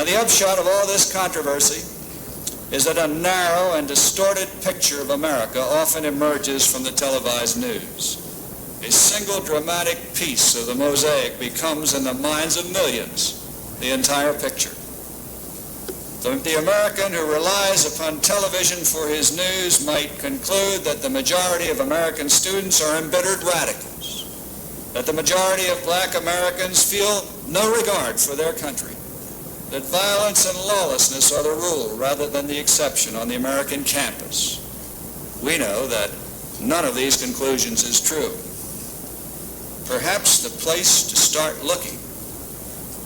the upshot of all this controversy is that a narrow and distorted picture of America often emerges from the televised news. A single dramatic piece of the mosaic becomes, in the minds of millions, the entire picture. The American who relies upon television for his news might conclude that the majority of American students are embittered radicals, that the majority of black Americans feel no regard for their country, that violence and lawlessness are the rule rather than the exception on the American campus. We know that none of these conclusions is true. Perhaps the place to start looking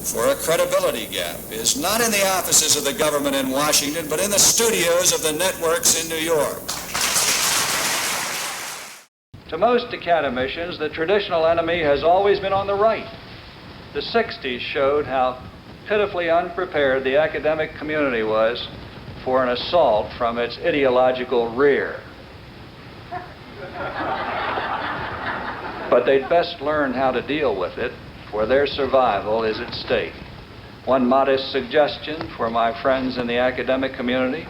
for a credibility gap is not in the offices of the government in Washington, but in the studios of the networks in New York. To most academicians, the traditional enemy has always been on the right. The 60s showed how pitifully unprepared the academic community was for an assault from its ideological rear. But they'd best learn how to deal with it, for their survival is at stake. One modest suggestion for my friends in the academic community: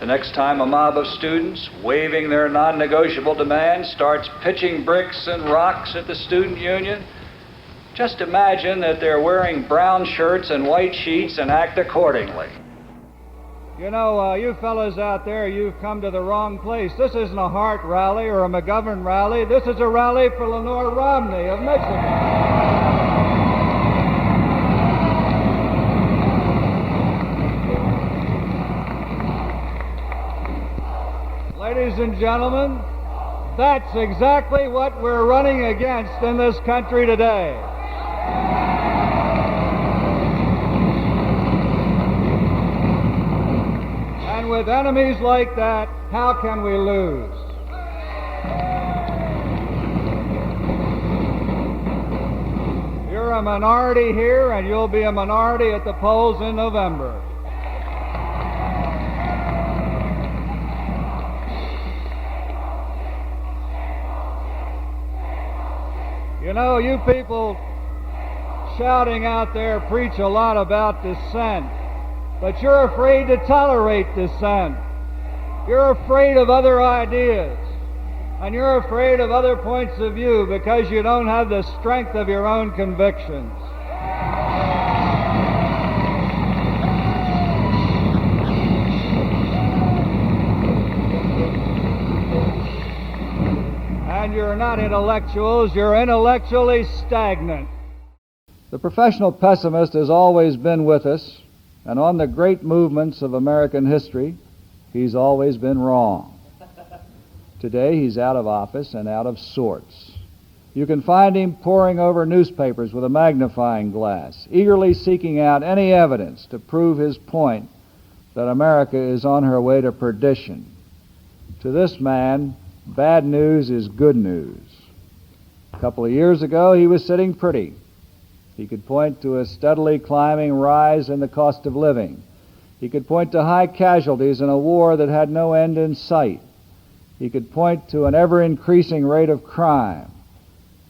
the next time a mob of students, waving their non-negotiable demands, starts pitching bricks and rocks at the student union, just imagine that they're wearing brown shirts and white sheets and act accordingly. You know, you fellas out there, you've come to the wrong place. This isn't a Hart rally or a McGovern rally. This is a rally for Lenore Romney of Michigan. Ladies and gentlemen, that's exactly what we're running against in this country today. And with enemies like that, how can we lose? You're a minority here, and you'll be a minority at the polls in November. You know, you people shouting out there preach a lot about dissent, but you're afraid to tolerate dissent. You're afraid of other ideas, and you're afraid of other points of view because you don't have the strength of your own convictions. And you're not intellectuals, you're intellectually stagnant. The professional pessimist has always been with us, and on the great movements of American history, he's always been wrong. Today, he's out of office and out of sorts. You can find him poring over newspapers with a magnifying glass, eagerly seeking out any evidence to prove his point that America is on her way to perdition. To this man, bad news is good news. A couple of years ago, he was sitting pretty. He could point to a steadily climbing rise in the cost of living. He could point to high casualties in a war that had no end in sight. He could point to an ever-increasing rate of crime.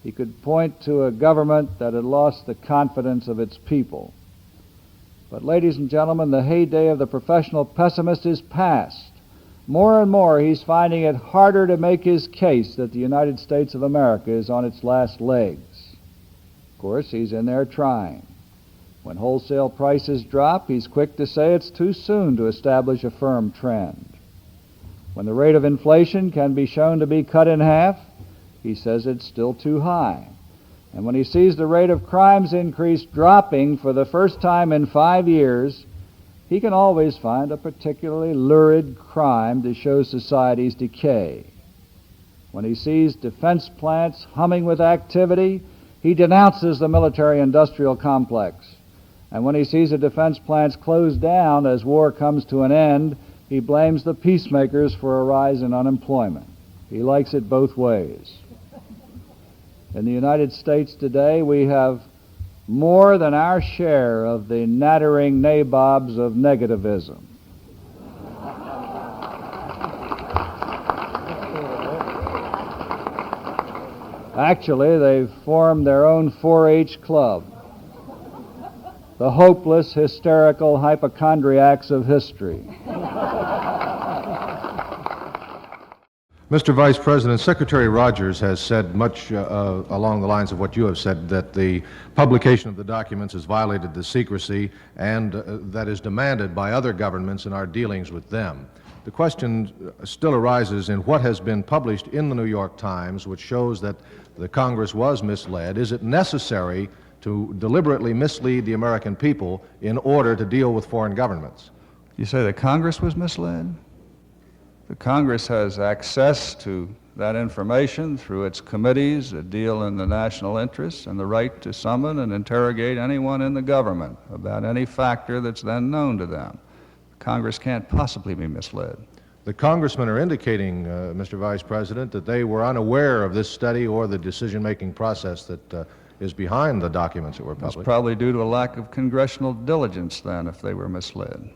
He could point to a government that had lost the confidence of its people. But, ladies and gentlemen, the heyday of the professional pessimist is past. More and more, he's finding it harder to make his case that the United States of America is on its last legs. Of course, he's in there trying. When wholesale prices drop, he's quick to say it's too soon to establish a firm trend. When the rate of inflation can be shown to be cut in half, he says it's still too high. And when he sees the rate of crimes increase dropping for the first time in 5 years, he can always find a particularly lurid crime to show society's decay. When he sees defense plants humming with activity, he denounces the military-industrial complex. And when he sees the defense plants close down as war comes to an end, he blames the peacemakers for a rise in unemployment. He likes it both ways. In the United States today, we have more than our share of the nattering nabobs of negativism. Actually, they've formed their own 4-H club. the hopeless, hysterical hypochondriacs of history. Mr. Vice President, Secretary Rogers has said much along the lines of what you have said, that the publication of the documents has violated the secrecy and that is demanded by other governments in our dealings with them. The question still arises in what has been published in the New York Times, which shows that the Congress was misled. Is it necessary to deliberately mislead the American people in order to deal with foreign governments? You say the Congress was misled? The Congress has access to that information through its committees that deal in the national interests and the right to summon and interrogate anyone in the government about any factor that's then known to them. Congress can't possibly be misled. The congressmen are indicating, Mr. Vice President, that they were unaware of this study or the decision-making process that is behind the documents that were published. It's probably due to a lack of congressional diligence then if they were misled.